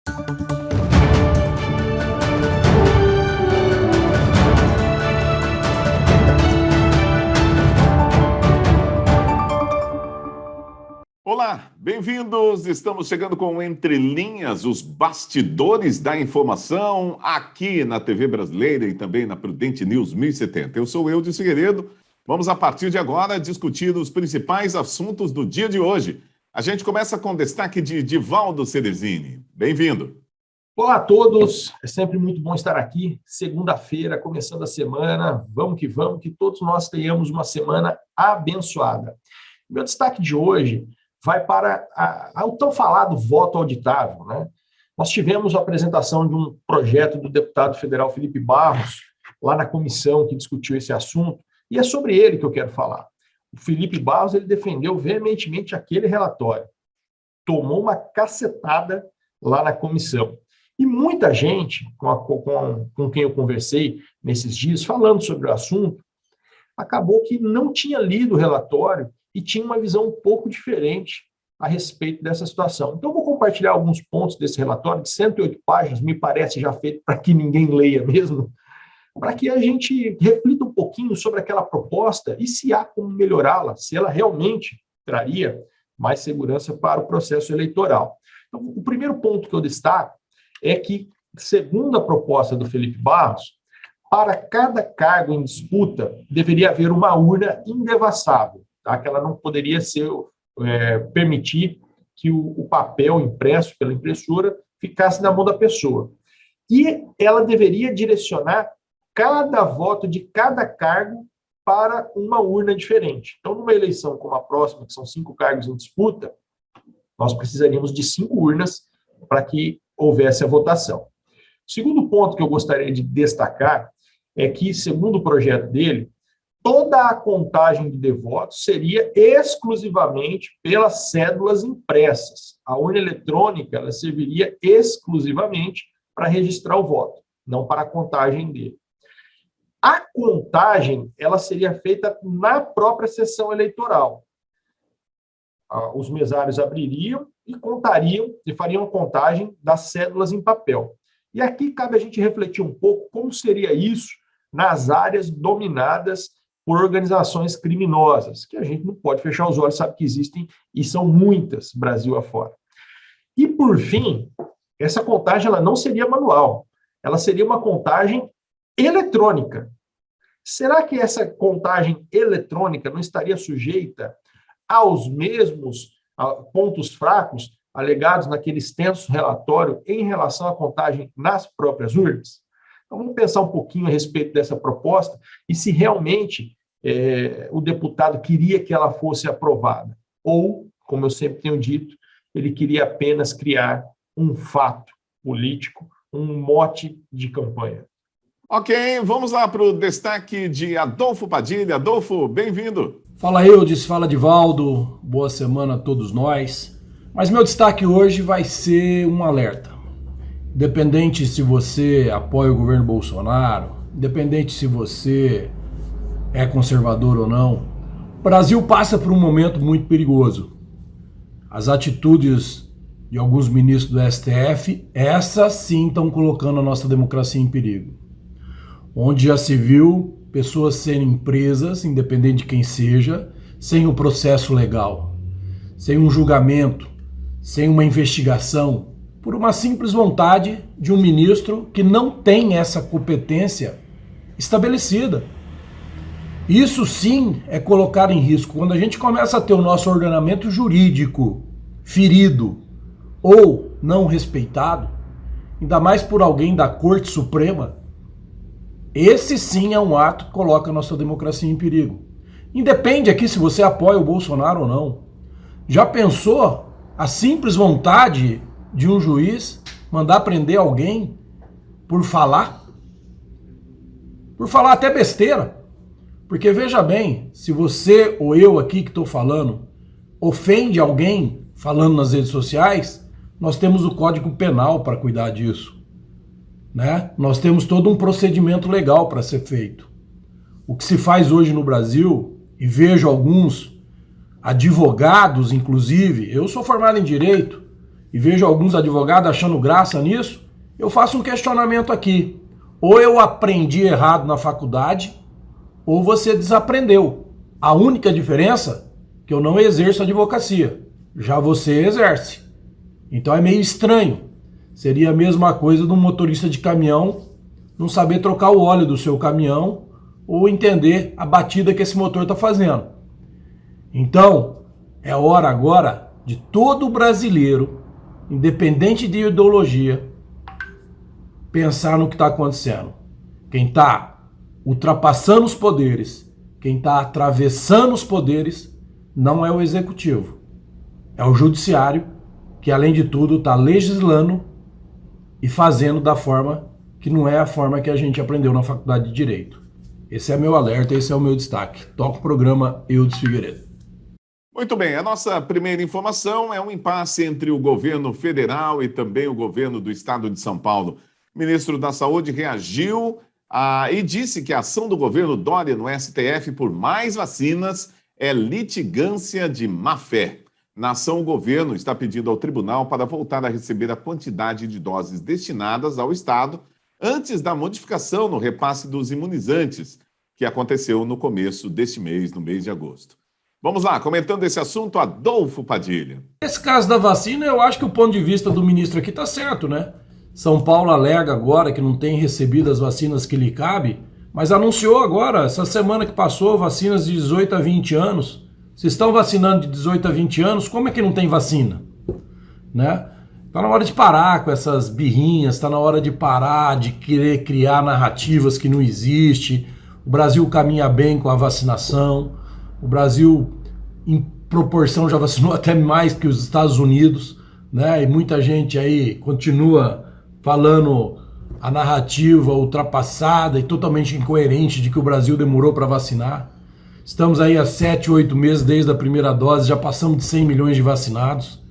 Olá, bem-vindos! Estamos chegando com Entre Linhas, os bastidores da informação, aqui na TV Brasileira e também na Prudente News 1070. Eu sou Eudes Figueiredo. Vamos, a partir de agora, discutir os principais assuntos do dia de hoje. A gente começa com destaque de Divaldo Ceresini. Bem-vindo! Olá a todos, é sempre muito bom estar aqui. Segunda-feira, começando a semana. Vamos, que todos nós tenhamos uma semana abençoada. Meu destaque de hoje vai para o tão falado voto auditável, né? Nós tivemos a apresentação de um projeto do deputado federal Felipe Barros, lá na comissão que discutiu esse assunto, e é sobre ele que eu quero falar. O Felipe Barros, ele defendeu veementemente aquele relatório, tomou uma cacetada lá na comissão. E muita gente, com quem eu conversei nesses dias, falando sobre o assunto, acabou que não tinha lido o relatório e tinha uma visão um pouco diferente a respeito dessa situação. Então, eu vou compartilhar alguns pontos desse relatório, de 108 páginas, me parece já feito para que ninguém leia mesmo, para que a gente reflita um pouquinho sobre aquela proposta e se há como melhorá-la, se ela realmente traria mais segurança para o processo eleitoral. Então, o primeiro ponto que eu destaco é que, segundo a proposta do Felipe Barros, para cada cargo em disputa, deveria haver uma urna indevassável, tá? Que ela não poderia permitir que o papel impresso pela impressora ficasse na mão da pessoa. E ela deveria direcionar cada voto de cada cargo para uma urna diferente. Então, numa eleição como a próxima, que são 5 cargos em disputa, nós precisaríamos de 5 urnas para que houvesse a votação. O segundo ponto que eu gostaria de destacar é que, segundo o projeto dele, toda a contagem de votos seria exclusivamente pelas cédulas impressas. A urna eletrônica ela serviria exclusivamente para registrar o voto, não para a contagem dele. A contagem ela seria feita na própria sessão eleitoral. Os mesários abririam e contariam e fariam a contagem das cédulas em papel. E aqui cabe a gente refletir um pouco como seria isso nas áreas dominadas por organizações criminosas, que a gente não pode fechar os olhos, sabe que existem e são muitas, Brasil afora. E, por fim, essa contagem ela não seria manual, ela seria uma contagem eletrônica. Será que essa contagem eletrônica não estaria sujeita aos mesmos pontos fracos alegados naquele extenso relatório em relação à contagem nas próprias urnas? Então, vamos pensar um pouquinho a respeito dessa proposta e se realmente o deputado queria que ela fosse aprovada. Ou, como eu sempre tenho dito, ele queria apenas criar um fato político, um mote de campanha. Ok, vamos lá para o destaque de Adolfo Padilha. Adolfo, bem-vindo. Fala Eudes, fala Divaldo, boa semana a todos nós. Mas meu destaque hoje vai ser um alerta. Independente se você apoia o governo Bolsonaro, independente se você é conservador ou não, o Brasil passa por um momento muito perigoso. As atitudes de alguns ministros do STF, essas sim estão colocando a nossa democracia em perigo. Onde já se viu pessoas serem presas, independente de quem seja, sem o processo legal, sem um julgamento, sem uma investigação, por uma simples vontade de um ministro que não tem essa competência estabelecida. Isso sim é colocar em risco. Quando a gente começa a ter o nosso ordenamento jurídico ferido ou não respeitado, ainda mais por alguém da Corte Suprema, esse sim é um ato que coloca a nossa democracia em perigo. Independe aqui se você apoia o Bolsonaro ou não. Já pensou a simples vontade de um juiz mandar prender alguém por falar? Por falar até besteira. Porque veja bem, se você ou eu aqui que estou falando ofende alguém falando nas redes sociais, nós temos o Código Penal para cuidar disso. Né? Nós temos todo um procedimento legal para ser feito. O que se faz hoje no Brasil, e vejo alguns advogados, inclusive, eu sou formado em Direito, e vejo alguns advogados achando graça nisso, eu faço um questionamento aqui. Ou eu aprendi errado na faculdade, ou você desaprendeu. A única diferença é que eu não exerço advocacia, já você exerce. Então é meio estranho. Seria a mesma coisa de um motorista de caminhão não saber trocar o óleo do seu caminhão ou entender a batida que esse motor está fazendo. Então, é hora agora de todo brasileiro, independente de ideologia, pensar no que está acontecendo. Quem está ultrapassando os poderes, quem está atravessando os poderes, não é o executivo. É o judiciário, que além de tudo está legislando e fazendo da forma que não é a forma que a gente aprendeu na faculdade de Direito. Esse é meu alerta, esse é o meu destaque. Toca o programa Eudes Figueiredo. Muito bem, a nossa primeira informação é um impasse entre o governo federal e também o governo do estado de São Paulo. O ministro da Saúde reagiu e disse que a ação do governo Dória no STF por mais vacinas é litigância de má-fé. Na ação, o governo está pedindo ao tribunal para voltar a receber a quantidade de doses destinadas ao estado antes da modificação no repasse dos imunizantes, que aconteceu no começo deste mês, no mês de agosto. Vamos lá, comentando esse assunto, Adolfo Padilha. Nesse caso da vacina, eu acho que o ponto de vista do ministro aqui está certo, né? São Paulo alega agora que não tem recebido as vacinas que lhe cabe, mas anunciou agora, essa semana que passou, vacinas de 18 a 20 anos. Vocês estão vacinando de 18 a 20 anos, como é que não tem vacina? Né? Está na hora de parar com essas birrinhas, está na hora de parar de querer criar narrativas que não existem. O Brasil caminha bem com a vacinação. O Brasil, em proporção, já vacinou até mais que os Estados Unidos, né? E muita gente aí continua falando a narrativa ultrapassada e totalmente incoerente de que o Brasil demorou para vacinar. Estamos aí há 7, 8 meses desde a primeira dose, já passamos de 100 milhões de vacinados.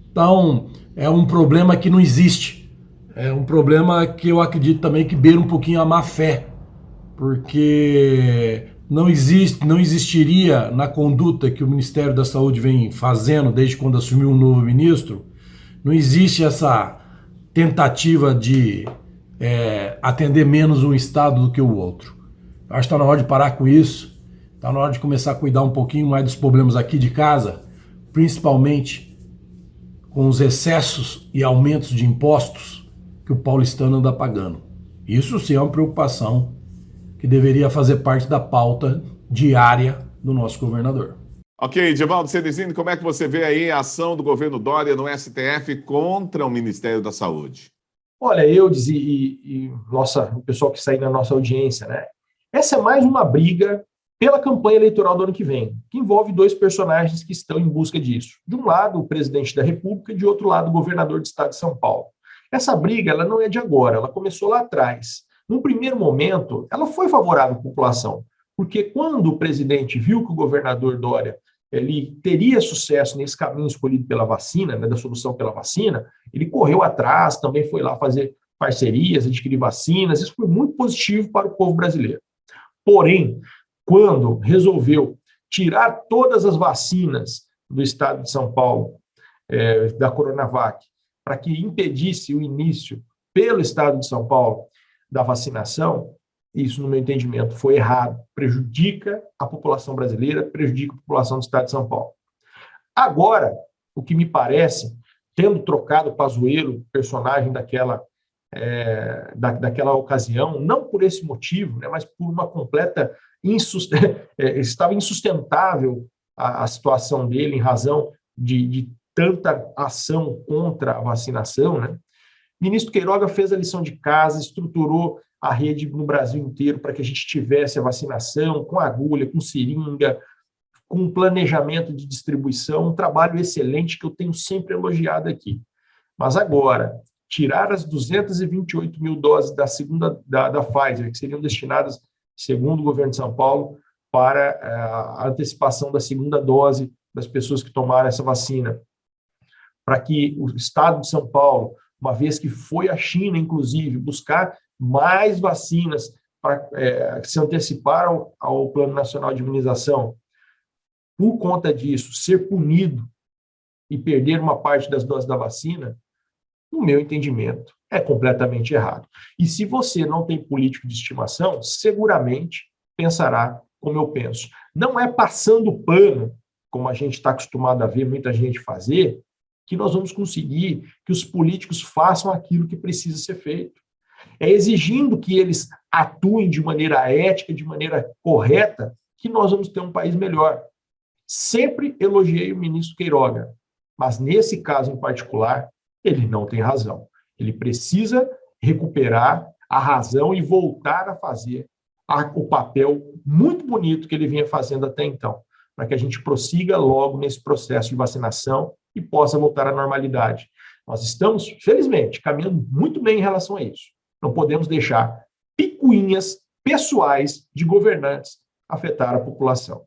Então, é um problema que não existe. É um problema que eu acredito também que beira um pouquinho a má fé, porque não existiria na conduta que o Ministério da Saúde vem fazendo desde quando assumiu um novo ministro, não existe essa tentativa de atender menos um estado do que o outro. Acho que está na hora de parar com isso. Está na hora de começar a cuidar um pouquinho mais dos problemas aqui de casa, principalmente com os excessos e aumentos de impostos que o paulistano anda pagando. Isso sim é uma preocupação que deveria fazer parte da pauta diária do nosso governador. Ok, Divaldo Ceresini, como é que você vê aí a ação do governo Dória no STF contra o Ministério da Saúde? Olha, Eudes o pessoal que está aí na nossa audiência, né? Essa é mais uma briga pela campanha eleitoral do ano que vem, que envolve dois personagens que estão em busca disso. De um lado, o presidente da República, e de outro lado, o governador do estado de São Paulo. Essa briga ela não é de agora, ela começou lá atrás. Num primeiro momento, ela foi favorável à população, porque quando o presidente viu que o governador Dória ele teria sucesso nesse caminho escolhido pela vacina, né, da solução pela vacina, ele correu atrás, também foi lá fazer parcerias, adquirir vacinas, isso foi muito positivo para o povo brasileiro. Porém, quando resolveu tirar todas as vacinas do estado de São Paulo, da Coronavac, para que impedisse o início pelo estado de São Paulo da vacinação, isso, no meu entendimento, foi errado, prejudica a população brasileira, prejudica a população do estado de São Paulo. Agora, o que me parece, tendo trocado o Pazuello, personagem daquela ocasião, não por esse motivo, né, mas por uma completa estava insustentável a situação dele em razão de tanta ação contra a vacinação, né? O ministro Queiroga fez a lição de casa, estruturou a rede no Brasil inteiro para que a gente tivesse a vacinação com agulha, com seringa, com planejamento de distribuição, um trabalho excelente que eu tenho sempre elogiado aqui. Mas agora, tirar as 228 mil doses da Pfizer, que seriam destinadas, segundo o governo de São Paulo, para a antecipação da segunda dose das pessoas que tomaram essa vacina, para que o estado de São Paulo, uma vez que foi a China, inclusive, buscar mais vacinas para se antecipar ao Plano Nacional de Imunização, por conta disso, ser punido e perder uma parte das doses da vacina, no meu entendimento, é completamente errado. E se você não tem político de estimação, seguramente pensará como eu penso. Não é passando pano, como a gente está acostumado a ver muita gente fazer, que nós vamos conseguir que os políticos façam aquilo que precisa ser feito. É exigindo que eles atuem de maneira ética, de maneira correta, que nós vamos ter um país melhor. Sempre elogiei o ministro Queiroga, mas nesse caso em particular, ele não tem razão. Ele precisa recuperar a razão e voltar a fazer o papel muito bonito que ele vinha fazendo até então, para que a gente prossiga logo nesse processo de vacinação e possa voltar à normalidade. Nós estamos, felizmente, caminhando muito bem em relação a isso. Não podemos deixar picuinhas pessoais de governantes afetar a população.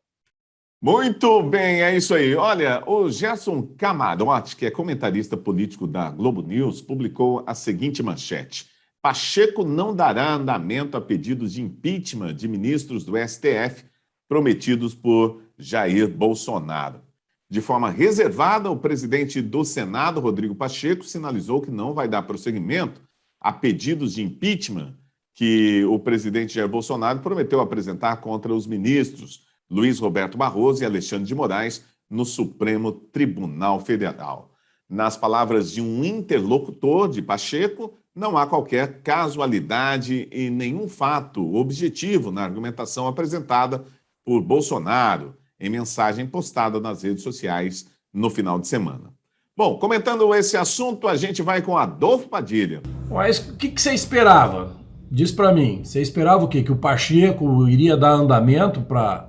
Muito bem, é isso aí. Olha, o Gerson Camarote, que é comentarista político da Globo News, publicou a seguinte manchete: Pacheco não dará andamento a pedidos de impeachment de ministros do STF prometidos por Jair Bolsonaro. De forma reservada, o presidente do Senado, Rodrigo Pacheco, sinalizou que não vai dar prosseguimento a pedidos de impeachment que o presidente Jair Bolsonaro prometeu apresentar contra os ministros Luiz Roberto Barroso e Alexandre de Moraes no Supremo Tribunal Federal. Nas palavras de um interlocutor de Pacheco, não há qualquer casualidade e nenhum fato objetivo na argumentação apresentada por Bolsonaro em mensagem postada nas redes sociais no final de semana. Bom, comentando esse assunto, a gente vai com Adolfo Padilha. Mas o que você esperava? Diz para mim, você esperava o quê? Que o Pacheco iria dar andamento para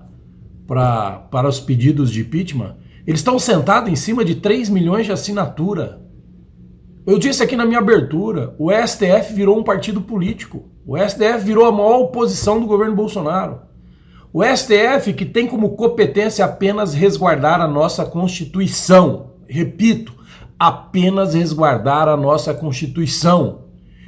os pedidos de impeachment? Eles estão sentados em cima de 3 milhões de assinatura. Eu disse aqui na minha abertura, o STF virou um partido político. O STF virou a maior oposição do governo Bolsonaro. O STF, que tem como competência apenas resguardar a nossa Constituição. Repito, apenas resguardar a nossa Constituição.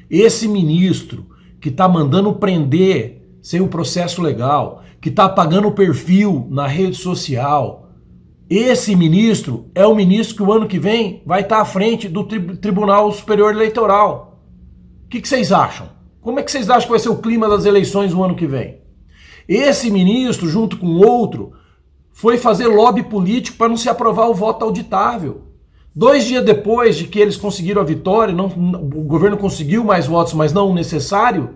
Esse ministro que está mandando prender sem o processo legal, que está apagando o perfil na rede social, esse ministro é o ministro que o ano que vem vai estar à frente do Tribunal Superior Eleitoral. O que vocês acham? Como é que vocês acham que vai ser o clima das eleições no ano que vem? Esse ministro, junto com outro, foi fazer lobby político para não se aprovar o voto auditável. 2 dias depois de que eles conseguiram a vitória, o governo conseguiu mais votos, mas não o necessário,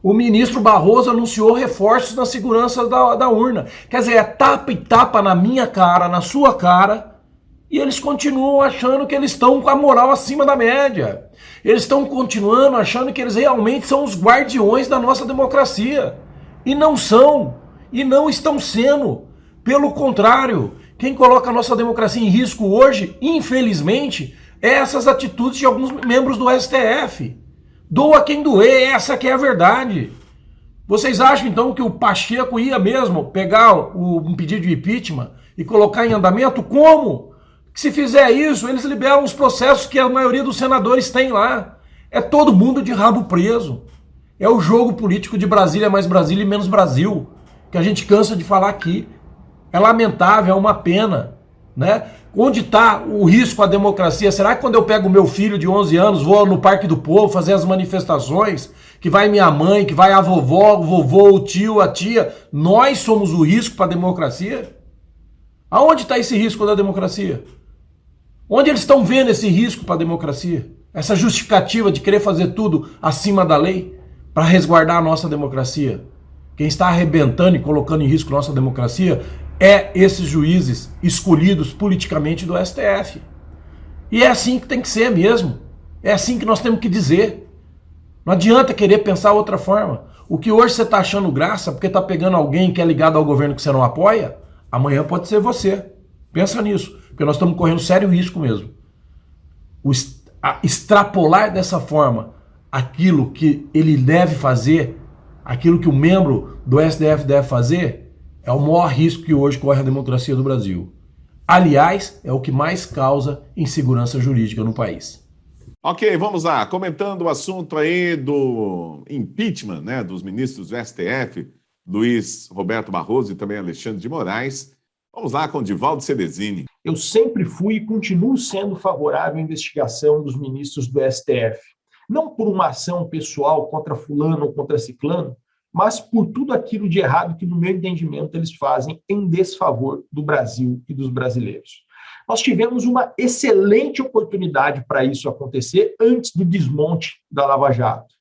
o ministro Barroso anunciou reforços na segurança da urna. Quer dizer, é tapa e tapa na minha cara, na sua cara, e eles continuam achando que eles estão com a moral acima da média. Eles estão continuando achando que eles realmente são os guardiões da nossa democracia. E não são, e não estão sendo. Pelo contrário, quem coloca a nossa democracia em risco hoje, infelizmente, é essas atitudes de alguns membros do STF. Doa quem doer, essa que é a verdade. Vocês acham então que o Pacheco ia mesmo pegar um pedido de impeachment e colocar em andamento? Como? Que se fizer isso, eles liberam os processos que a maioria dos senadores tem lá. É todo mundo de rabo preso. É o jogo político de Brasília mais Brasília e menos Brasil, que a gente cansa de falar aqui. É lamentável, é uma pena, né? Onde está o risco à democracia? Será que quando eu pego o meu filho de 11 anos, vou no Parque do Povo fazer as manifestações, que vai minha mãe, que vai a vovó, o vovô, o tio, a tia, nós somos o risco para a democracia? Aonde está esse risco da democracia? Onde eles estão vendo esse risco para a democracia? Essa justificativa de querer fazer tudo acima da lei para resguardar a nossa democracia? Quem está arrebentando e colocando em risco a nossa democracia é esses juízes escolhidos politicamente do STF. E é assim que tem que ser mesmo. É assim que nós temos que dizer. Não adianta querer pensar outra forma. O que hoje você está achando graça porque está pegando alguém que é ligado ao governo que você não apoia, amanhã pode ser você. Pensa nisso, porque nós estamos correndo sério risco mesmo. Extrapolar dessa forma aquilo que ele deve fazer, aquilo que o membro do STF deve fazer, é o maior risco que hoje corre a democracia do Brasil. Aliás, é o que mais causa insegurança jurídica no país. Ok, vamos lá. Comentando o assunto aí do impeachment, né, dos ministros do STF, Luiz Roberto Barroso e também Alexandre de Moraes. Vamos lá com Divaldo Ceresini. Eu sempre fui e continuo sendo favorável à investigação dos ministros do STF. Não por uma ação pessoal contra fulano ou contra ciclano, mas por tudo aquilo de errado que, no meu entendimento, eles fazem em desfavor do Brasil e dos brasileiros. Nós tivemos uma excelente oportunidade para isso acontecer antes do desmonte da Lava Jato.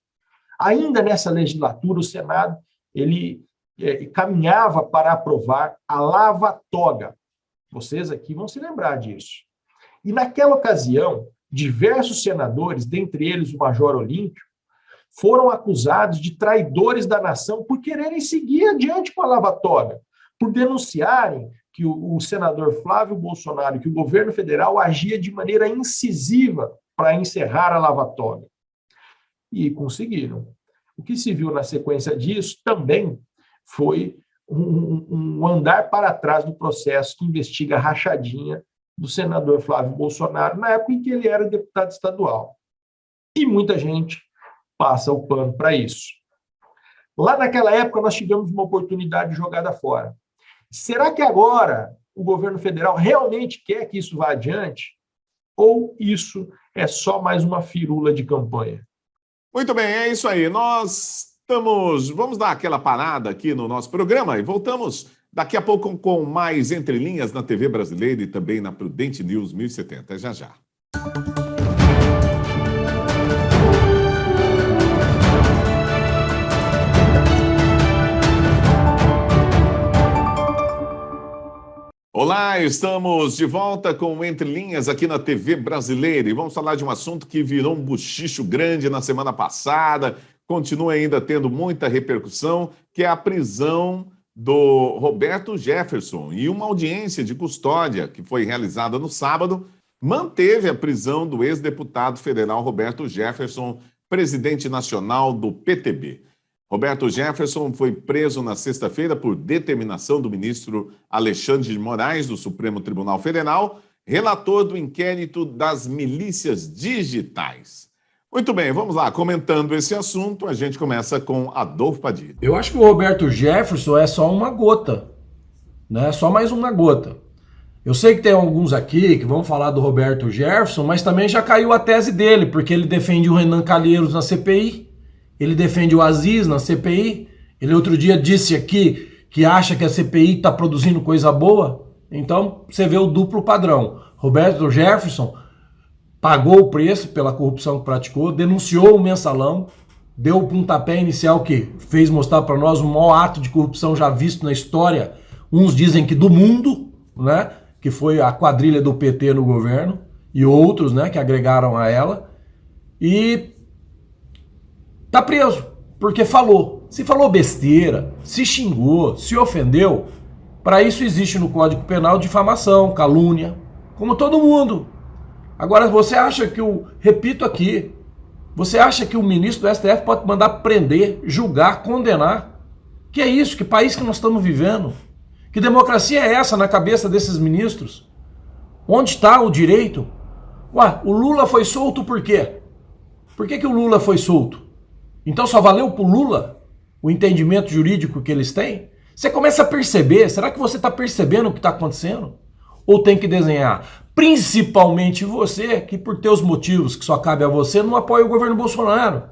Ainda nessa legislatura, o Senado ele caminhava para aprovar a lava-toga. Vocês aqui vão se lembrar disso. E naquela ocasião, diversos senadores, dentre eles o Major Olímpio, foram acusados de traidores da nação por quererem seguir adiante com a lava-toga, por denunciarem que o senador Flávio Bolsonaro, que o governo federal agia de maneira incisiva para encerrar a lava-toga. E conseguiram. O que se viu na sequência disso também foi um andar para trás do processo que investiga a rachadinha do senador Flávio Bolsonaro, na época em que ele era deputado estadual. E muita gente passa o pano para isso. Lá naquela época, nós tivemos uma oportunidade jogada fora. Será que agora o governo federal realmente quer que isso vá adiante? Ou isso é só mais uma firula de campanha? Muito bem, é isso aí. Vamos dar aquela parada aqui no nosso programa e voltamos daqui a pouco com mais Entre Linhas na TV Brasileira e também na Prudente News 1070. Já, já. Olá, estamos de volta com Entre Linhas aqui na TV Brasileira e vamos falar de um assunto que virou um buchicho grande na semana passada, continua ainda tendo muita repercussão, que é a prisão do Roberto Jefferson. E uma audiência de custódia que foi realizada no sábado manteve a prisão do ex-deputado federal Roberto Jefferson, presidente nacional do PTB. Roberto Jefferson foi preso na sexta-feira por determinação do ministro Alexandre de Moraes, do Supremo Tribunal Federal, relator do inquérito das milícias digitais. Muito bem, vamos lá. Comentando esse assunto, a gente começa com Adolfo Padilha. Eu acho que o Roberto Jefferson é só uma gota, né? Só mais uma gota. Eu sei que tem alguns aqui que vão falar do Roberto Jefferson, mas também já caiu a tese dele, porque ele defende o Renan Calheiros na CPI, ele defende o Aziz na CPI, ele outro dia disse aqui que acha que a CPI está produzindo coisa boa. Então, você vê o duplo padrão. Roberto Jefferson pagou o preço pela corrupção que praticou, denunciou o mensalão, deu o pontapé inicial que fez mostrar para nós o maior ato de corrupção já visto na história, uns dizem que do mundo, né? Que foi a quadrilha do PT no governo, e outros, né, que agregaram a ela, e tá preso, porque falou. Se falou besteira, se xingou, se ofendeu, para isso existe no Código Penal difamação, calúnia, como todo mundo. Agora, você acha que repito aqui, você acha que o ministro do STF pode mandar prender, julgar, condenar? Que é isso? Que país que nós estamos vivendo? Que democracia é essa na cabeça desses ministros? Onde está o direito? Ué, o Lula foi solto por quê? Por que o Lula foi solto? Então só valeu pro Lula o entendimento jurídico que eles têm? Você começa a perceber, será que você está percebendo o que está acontecendo? Ou tem que desenhar? Principalmente você, que por teus motivos que só cabe a você, não apoia o governo Bolsonaro.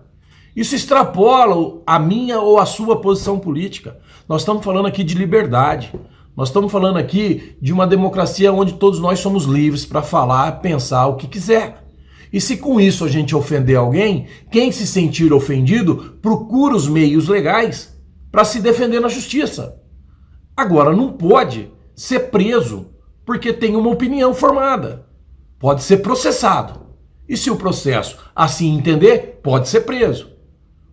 Isso extrapola a minha ou a sua posição política. Nós estamos falando aqui de liberdade. Nós estamos falando aqui de uma democracia onde todos nós somos livres para falar, pensar o que quiser. E se com isso a gente ofender alguém, quem se sentir ofendido procura os meios legais para se defender na justiça. Agora, não pode ser preso porque tem uma opinião formada. Pode ser processado. E se o processo assim entender, pode ser preso.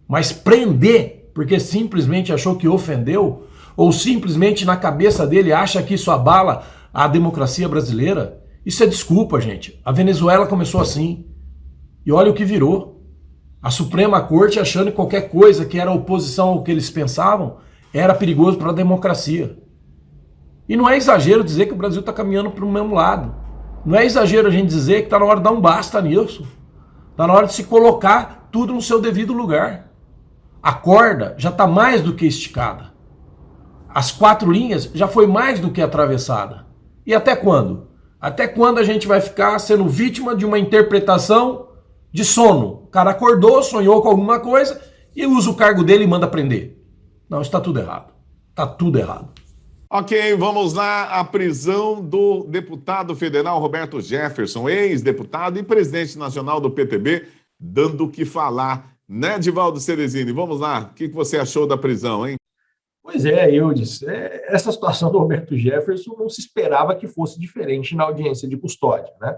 Mas prender porque simplesmente achou que ofendeu, ou simplesmente na cabeça dele acha que isso abala a democracia brasileira, isso é desculpa, gente. A Venezuela começou assim. E olha o que virou. A Suprema Corte achando que qualquer coisa que era oposição ao que eles pensavam era perigoso para a democracia. E não é exagero dizer que o Brasil está caminhando para o mesmo lado. Não é exagero a gente dizer que está na hora de dar um basta nisso. Está na hora de se colocar tudo no seu devido lugar. A corda já está mais do que esticada. As 4 linhas já foi mais do que atravessada. E até quando? Até quando a gente vai ficar sendo vítima de uma interpretação de sono? O cara acordou, sonhou com alguma coisa e usa o cargo dele e manda prender. Não, está tudo errado. Está tudo errado. Ok, vamos lá. A prisão do deputado federal Roberto Jefferson, ex-deputado e presidente nacional do PTB, dando o que falar, né, Divaldo Ceresini? Vamos lá. O que você achou da prisão, hein? Pois é, Eudes, essa situação do Roberto Jefferson não se esperava que fosse diferente na audiência de custódia, né?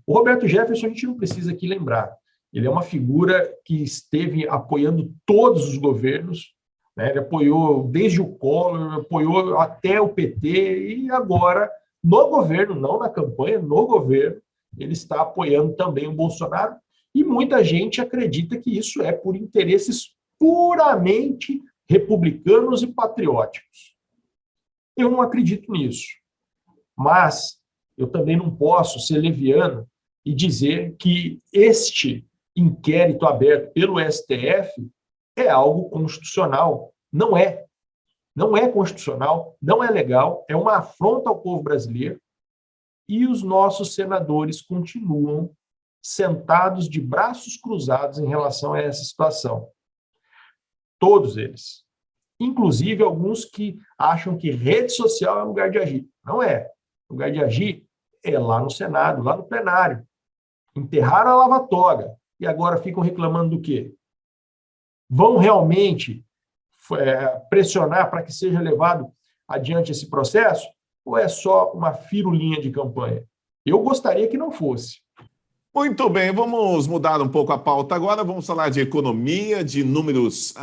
O Roberto Jefferson, a gente não precisa aqui lembrar, ele é uma figura que esteve apoiando todos os governos, né? Ele apoiou desde o Collor, apoiou até o PT e agora, no governo, não na campanha, no governo, ele está apoiando também o Bolsonaro e muita gente acredita que isso é por interesses puramente republicanos e patrióticos. Eu não acredito nisso, mas eu também não posso ser leviano e dizer que este inquérito aberto pelo STF é algo constitucional. Não é. Não é constitucional, não é legal, é uma afronta ao povo brasileiro e os nossos senadores continuam sentados de braços cruzados em relação a essa situação. Todos eles. Inclusive alguns que acham que rede social é lugar de agir. Não é. O lugar de agir é lá no Senado, lá no plenário. Enterraram a lava-toga e agora ficam reclamando do quê? Vão realmente pressionar para que seja levado adiante esse processo? Ou é só uma firulinha de campanha? Eu gostaria que não fosse. Muito bem, vamos mudar um pouco a pauta agora, vamos falar de economia, de números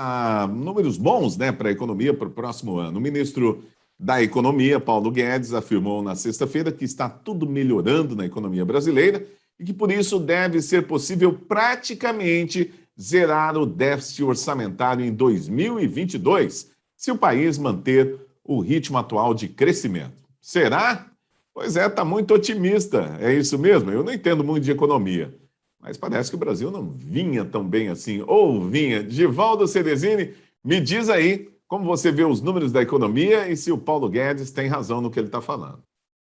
bons, né, para a economia para o próximo ano. O ministro da Economia, Paulo Guedes, afirmou na sexta-feira que está tudo melhorando na economia brasileira e que por isso deve ser possível praticamente zerar o déficit orçamentário em 2022, se o país manter o ritmo atual de crescimento. Será? Pois é, está muito otimista, é isso mesmo? Eu não entendo muito de economia, mas parece que o Brasil não vinha tão bem assim, ou vinha. Divaldo Ceresini, me diz aí como você vê os números da economia e se o Paulo Guedes tem razão no que ele está falando.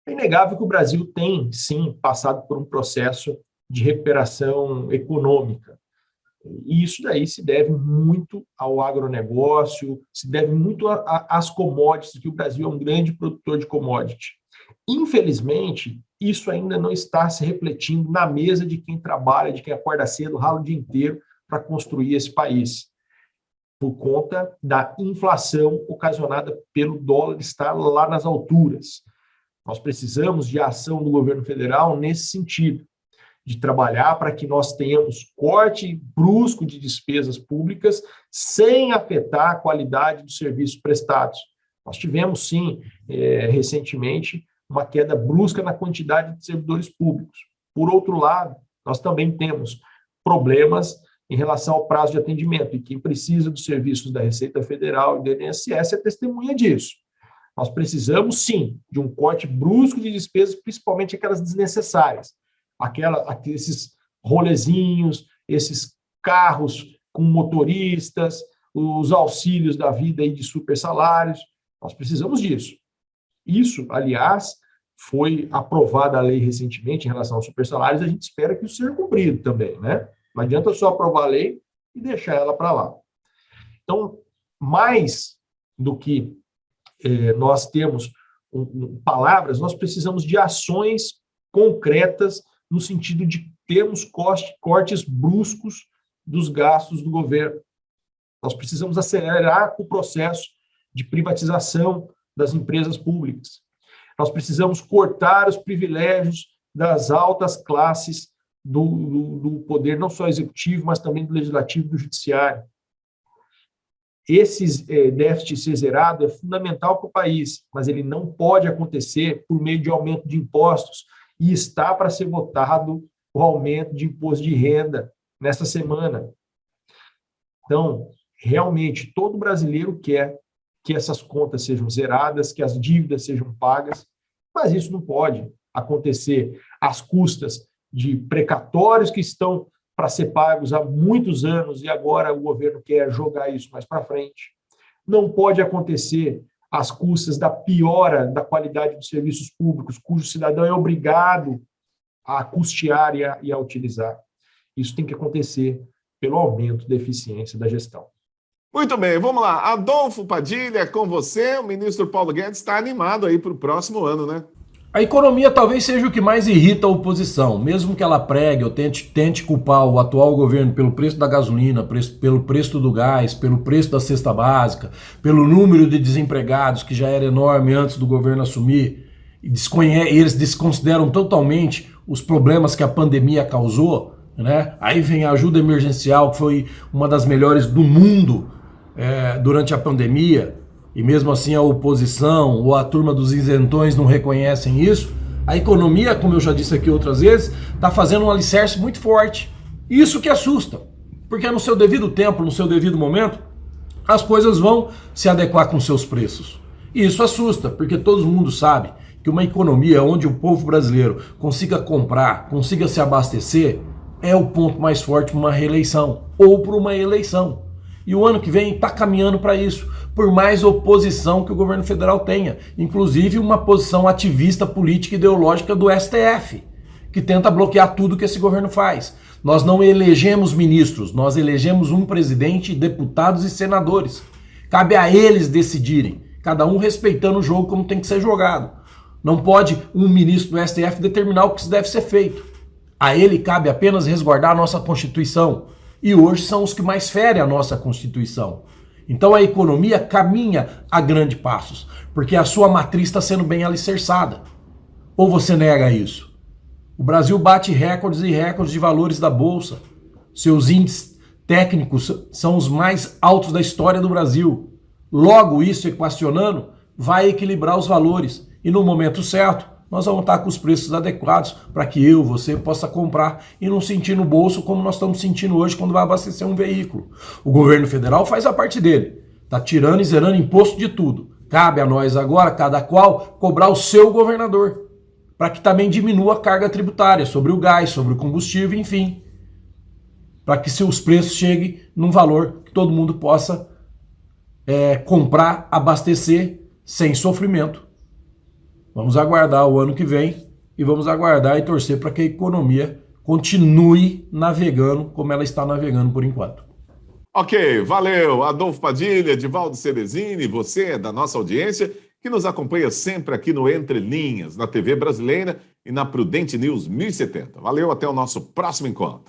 É inegável que o Brasil tem, sim, passado por um processo de recuperação econômica. E isso daí se deve muito ao agronegócio, se deve muito às commodities, que o Brasil é um grande produtor de commodity. Infelizmente, isso ainda não está se refletindo na mesa de quem trabalha, de quem acorda cedo, rala o dia inteiro para construir esse país, por conta da inflação ocasionada pelo dólar estar lá nas alturas. Nós precisamos de ação do governo federal nesse sentido, de trabalhar para que nós tenhamos corte brusco de despesas públicas sem afetar a qualidade dos serviços prestados. Nós tivemos, sim, recentemente, uma queda brusca na quantidade de servidores públicos. Por outro lado, nós também temos problemas em relação ao prazo de atendimento, e quem precisa dos serviços da Receita Federal e do INSS é testemunha disso. Nós precisamos, sim, de um corte brusco de despesas, principalmente aquelas desnecessárias. Esses rolezinhos, esses carros com motoristas, os auxílios da vida aí de super salários, nós precisamos disso. Isso, aliás, foi aprovada a lei recentemente em relação aos super salários, a gente espera que isso seja cumprido também, né? Não adianta só aprovar a lei e deixar ela para lá. Então, mais do que nós temos palavras, nós precisamos de ações concretas no sentido de termos cortes bruscos dos gastos do governo. Nós precisamos acelerar o processo de privatização das empresas públicas. Nós precisamos cortar os privilégios das altas classes do poder, não só executivo, mas também do legislativo e do judiciário. Esse déficit ser zerado é fundamental para o país, mas ele não pode acontecer por meio de aumento de impostos, e está para ser votado o aumento de imposto de renda nesta semana. Então, realmente, todo brasileiro quer que essas contas sejam zeradas, que as dívidas sejam pagas, mas isso não pode acontecer às custas de precatórios que estão para ser pagos há muitos anos e agora o governo quer jogar isso mais para frente. Não pode acontecer às custas da piora da qualidade dos serviços públicos, cujo cidadão é obrigado a custear e a utilizar. Isso tem que acontecer pelo aumento da eficiência da gestão. Muito bem, vamos lá. Adolfo Padilha, com você, o ministro Paulo Guedes está animado aí para o próximo ano, né? A economia talvez seja o que mais irrita a oposição, mesmo que ela pregue ou tente culpar o atual governo pelo preço da gasolina, pelo preço do gás, pelo preço da cesta básica, pelo número de desempregados que já era enorme antes do governo assumir, e eles desconsideram totalmente os problemas que a pandemia causou, né? Aí vem a ajuda emergencial, que foi uma das melhores do mundo durante a pandemia, e mesmo assim a oposição ou a turma dos isentões não reconhecem isso. A economia, como eu já disse aqui outras vezes, está fazendo um alicerce muito forte. Isso que assusta, porque no seu devido tempo, no seu devido momento, as coisas vão se adequar com seus preços. E isso assusta, porque todo mundo sabe que uma economia onde o povo brasileiro consiga comprar, consiga se abastecer, é o ponto mais forte para uma reeleição ou para uma eleição. E o ano que vem está caminhando para isso, por mais oposição que o governo federal tenha, inclusive uma posição ativista política e ideológica do STF, que tenta bloquear tudo que esse governo faz. Nós não elegemos ministros, nós elegemos um presidente, deputados e senadores. Cabe a eles decidirem, cada um respeitando o jogo como tem que ser jogado. Não pode um ministro do STF determinar o que deve ser feito. A ele cabe apenas resguardar a nossa Constituição. E hoje são os que mais ferem a nossa Constituição. Então a economia caminha a grandes passos, porque a sua matriz está sendo bem alicerçada. Ou você nega isso? O Brasil bate recordes e recordes de valores da Bolsa. Seus índices técnicos são os mais altos da história do Brasil. Logo, isso equacionando, vai equilibrar os valores. E no momento certo, nós vamos estar com os preços adequados para que você possa comprar e não sentir no bolso como nós estamos sentindo hoje quando vai abastecer um veículo. O governo federal faz a parte dele, está tirando e zerando imposto de tudo. Cabe a nós agora, cada qual, cobrar o seu governador, para que também diminua a carga tributária sobre o gás, sobre o combustível, enfim, para que seus preços cheguem num valor que todo mundo possa comprar, abastecer sem sofrimento. Vamos aguardar o ano que vem e vamos aguardar e torcer para que a economia continue navegando como ela está navegando por enquanto. Ok, valeu. Adolfo Padilha, Divaldo Cerezini, você da nossa audiência, que nos acompanha sempre aqui no Entre Linhas, na TV Brasileira e na Prudente News 1070. Valeu, até o nosso próximo encontro.